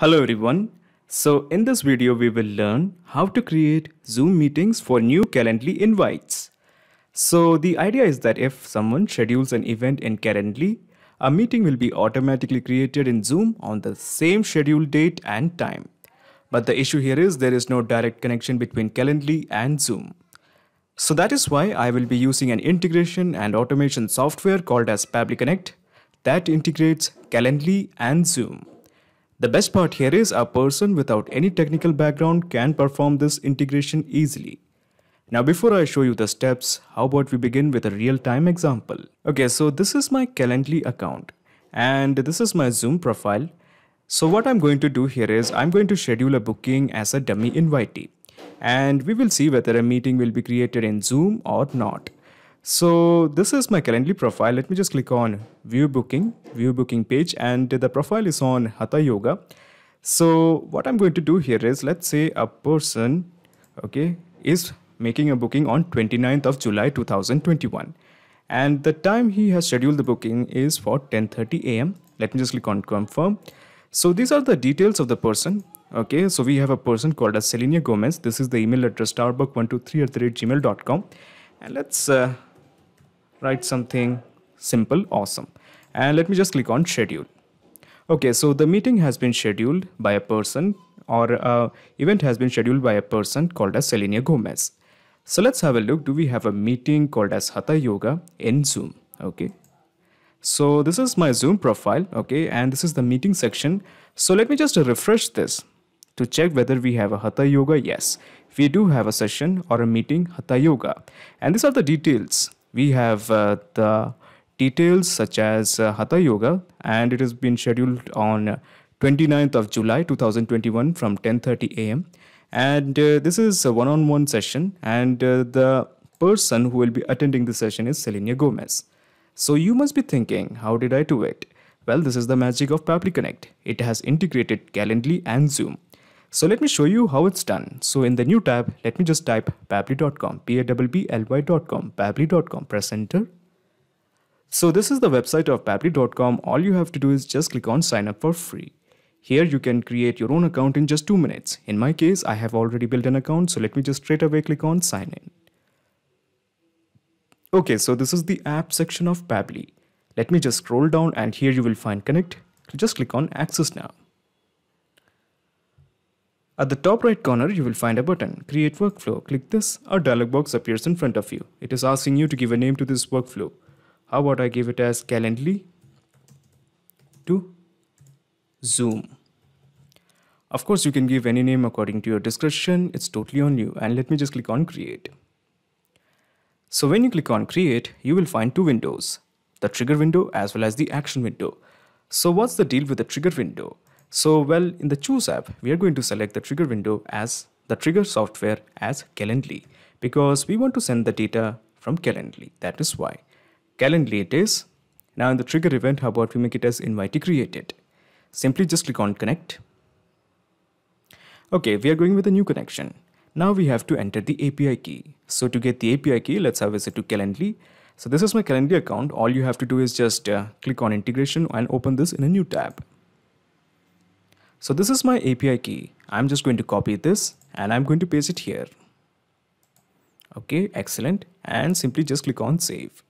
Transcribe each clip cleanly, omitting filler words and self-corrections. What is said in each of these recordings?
Hello everyone. So in this video we will learn how to create Zoom meetings for new Calendly invites. So the idea is that if someone schedules an event in Calendly, a meeting will be automatically created in Zoom on the same scheduled date and time. But the issue here is there is no direct connection between Calendly and Zoom. So that is why I will be using an integration and automation software called as Pabbly Connect that integrates Calendly and Zoom. The best part here is a person without any technical background can perform this integration easily. Now before I show you the steps, how about we begin with a real-time example. Okay, so this is my Calendly account and this is my Zoom profile. So what I'm going to do here is I'm going to schedule a booking as a dummy invitee and we will see whether a meeting will be created in Zoom or not. So this is my Calendly profile. Let me just click on view booking page, and the profile is on Hatha Yoga. So what I'm going to do here is, let's say a person, is making a booking on 29th of July 2021. And the time he has scheduled the booking is for 10:30 a.m. Let me just click on confirm. So these are the details of the person. Okay, so we have a person called as Selenia Gomez. This is the email address starbuck123@gmail.com. And let's write something simple, awesome. And let me just click on schedule. Okay, so the meeting has been scheduled by a person, or event has been scheduled by a person called as Selenia Gomez. So let's have a look. Do we have a meeting called as Hatha Yoga in Zoom? Okay. So this is my Zoom profile, okay, and this is the meeting section. So let me just refresh this to check whether we have a Hatha Yoga. Yes, we do have a session or a meeting Hatha Yoga. And these are the details. We have the details such as Hatha Yoga, and it has been scheduled on 29th of July 2021 from 10:30 a.m. And this is a one-on-one session, and the person who will be attending the session is Selenia Gomez. So you must be thinking, how did I do it? Well, this is the magic of Pabbly Connect. It has integrated Calendly and Zoom. So let me show you how it's done. So in the new tab, let me just type pabbly.com, pabbly.com, pabbly.com, press enter. So this is the website of pabbly.com. All you have to do is just click on sign up for free. Here you can create your own account in just 2 minutes. In my case, I have already built an account. So let me just straight away click on sign in. Okay, so this is the app section of Pabbly. Let me just scroll down and here you will find connect. Just click on access now. At the top right corner, you will find a button, Create Workflow. Click this, a dialog box appears in front of you. It is asking you to give a name to this workflow. How about I give it as Calendly to Zoom. Of course, you can give any name according to your discretion. It's totally on you. And let me just click on Create. So when you click on Create, you will find two windows, the trigger window as well as the action window. So what's the deal with the trigger window? So well, in the Choose app, we are going to select the trigger window as the trigger software as Calendly because we want to send the data from Calendly. That is why. Calendly it is. Now in the trigger event, how about we make it as invitee created? Simply just click on connect. Okay, we are going with a new connection. Now we have to enter the API key. So to get the API key, let's have a visit to Calendly. So this is my Calendly account. All you have to do is just click on integration and open this in a new tab. So this is my API key. I'm just going to copy this and I'm going to paste it here. Okay, excellent. And simply just click on save.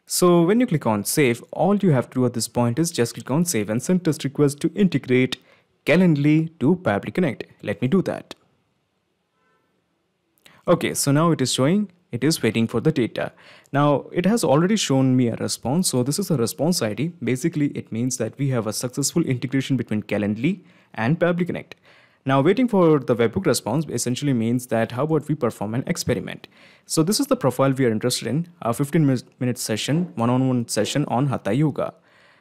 So when you click on save, all you have to do at this point is just click on save and send test request to integrate Calendly to Pabbly Connect. Let me do that. Okay, so now it is showing, it is waiting for the data. Now it has already shown me a response. So this is a response ID. Basically, it means that we have a successful integration between Calendly and Pabbly Connect. Now waiting for the webhook response essentially means that how about we perform an experiment. So this is the profile we are interested in, a 15-minute session, one-on-one session on Hatha Yoga.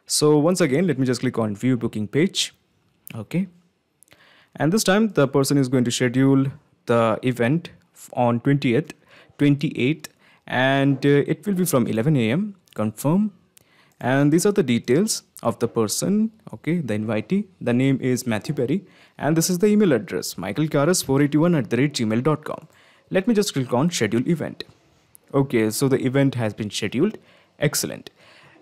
So once again, let me just click on view booking page. Okay. And this time the person is going to schedule the event on 28th and it will be from 11 a.m. Confirm. And these are the details of the person, okay, the invitee. The name is Matthew Perry and this is the email address michaelkaras481@gmail.com. Let me just click on schedule event. Okay, so the event has been scheduled. Excellent.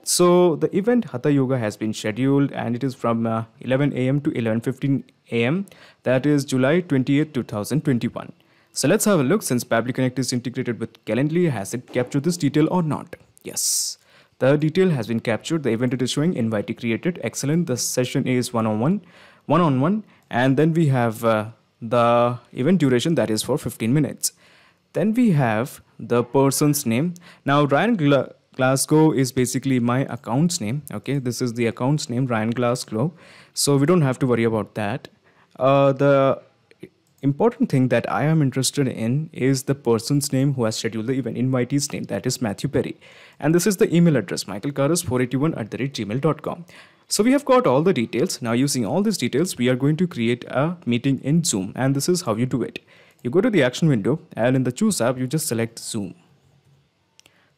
So the event Hatha Yoga has been scheduled and it is from 11 a.m. to 11:15 a.m. That is July 20th, 2021. So let's have a look. Since Pabbly Connect is integrated with Calendly, has it captured this detail or not? Yes. The detail has been captured. The event it is showing invitee created. Excellent. The session is one-on-one, and then we have the event duration that is for 15 minutes. Then we have the person's name. Now Ryan Glasgow is basically my account's name. Okay, this is the account's name, Ryan Glasgow. So we don't have to worry about that. The important thing that I am interested in is the person's name who has scheduled the event, invitee's name, that is Matthew Perry. And this is the email address, michaelkaras481@gmail.com. So we have got all the details. Now using all these details, we are going to create a meeting in Zoom, and this is how you do it. You go to the action window, and in the choose app, you just select Zoom.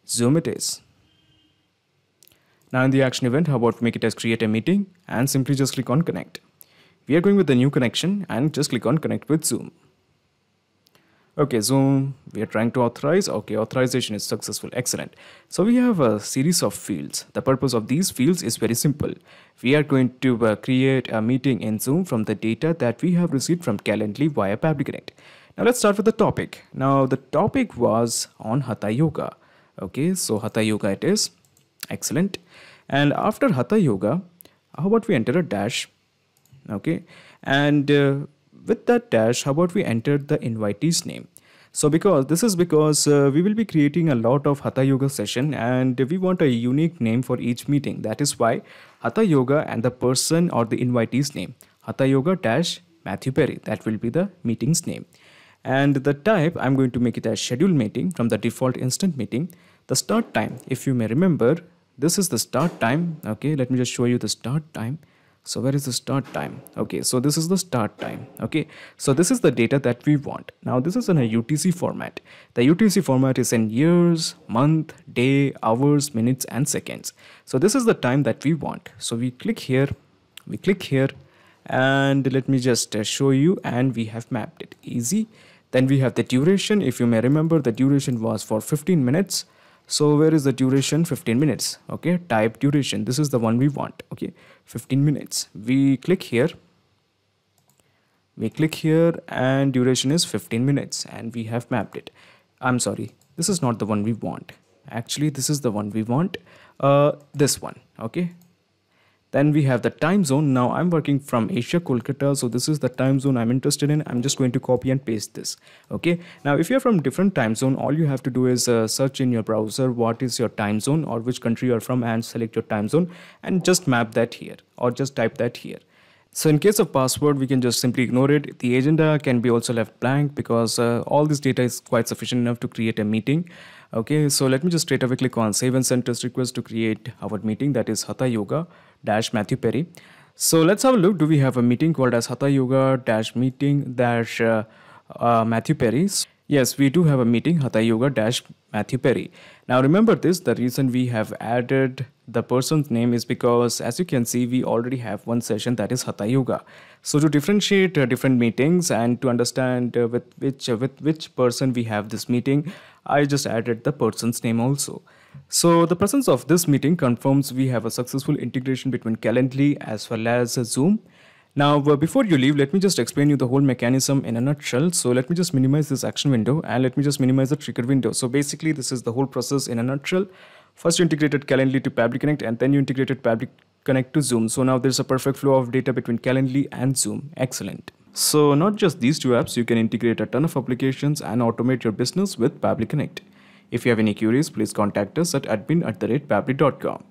Zoom it is. Now in the action event, how about make it as create a meeting, and simply just click on connect. We are going with the new connection and just click on connect with Zoom. Okay, Zoom, we are trying to authorize. Okay, authorization is successful. Excellent. So we have a series of fields. The purpose of these fields is very simple. We are going to create a meeting in Zoom from the data that we have received from Calendly via Pabbly Connect. Now let's start with the topic. Now the topic was on Hatha Yoga. Okay, so Hatha Yoga it is. Excellent. And after Hatha Yoga, how about we enter a dash? Okay, and with that dash, how about we enter the invitee's name? So because we will be creating a lot of Hatha Yoga session and we want a unique name for each meeting. That is why Hatha Yoga and the person or the invitee's name, Hatha Yoga dash Matthew Perry, that will be the meeting's name. And the type, I'm going to make it a scheduled meeting from the default instant meeting. The start time, if you may remember, this is the start time. Okay, let me just show you the start time. So where is the start time? Okay, so this is the start time. Okay, so this is the data that we want. Now this is in a UTC format. The UTC format is in years, month, day, hours, minutes and seconds. So this is the time that we want. So we click here, and let me just show you, and we have mapped it. Easy. Then we have the duration. If you may remember, the duration was for 15 minutes. So where is the duration? 15 minutes. Okay, type duration. This is the one we want. Okay, 15 minutes. We click here. And duration is 15 minutes and we have mapped it. I'm sorry, this is not the one we want. Actually, this is the one we want. This one. Okay. Then we have the time zone. Now I'm working from Asia, Kolkata. So this is the time zone I'm interested in. I'm just going to copy and paste this. Okay. Now, if you're from different time zone, all you have to do is search in your browser what is your time zone or which country you're from and select your time zone and just map that here or just type that here. So in case of password, we can just simply ignore it. The agenda can be also left blank because all this data is quite sufficient enough to create a meeting. Okay, so let me just straight away click on save and send test request to create our meeting, that is Hatha Yoga dash Matthew Perry. So let's have a look. Do we have a meeting called as Hatha Yoga dash meeting dash Matthew Perry? Yes, we do have a meeting, Hatha Yoga dash Matthew Perry. Now remember this, the reason we have added the person's name is because, as you can see, we already have one session, that is Hatha Yoga. So to differentiate different meetings and to understand with which person we have this meeting, I just added the person's name also. So the presence of this meeting confirms we have a successful integration between Calendly as well as Zoom. Now, before you leave, let me just explain you the whole mechanism in a nutshell. So let me just minimize this action window and let me just minimize the trigger window. So basically, this is the whole process in a nutshell. First, you integrated Calendly to Pabbly Connect and then you integrated Pabbly Connect to Zoom. So now there's a perfect flow of data between Calendly and Zoom. Excellent. So not just these two apps, you can integrate a ton of applications and automate your business with Pabbly Connect. If you have any queries, please contact us at admin@pabbly.com.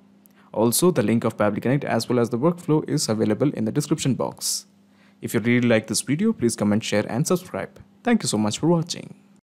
Also, the link of Pabbly Connect as well as the workflow is available in the description box. If you really like this video, please comment, share and subscribe. Thank you so much for watching.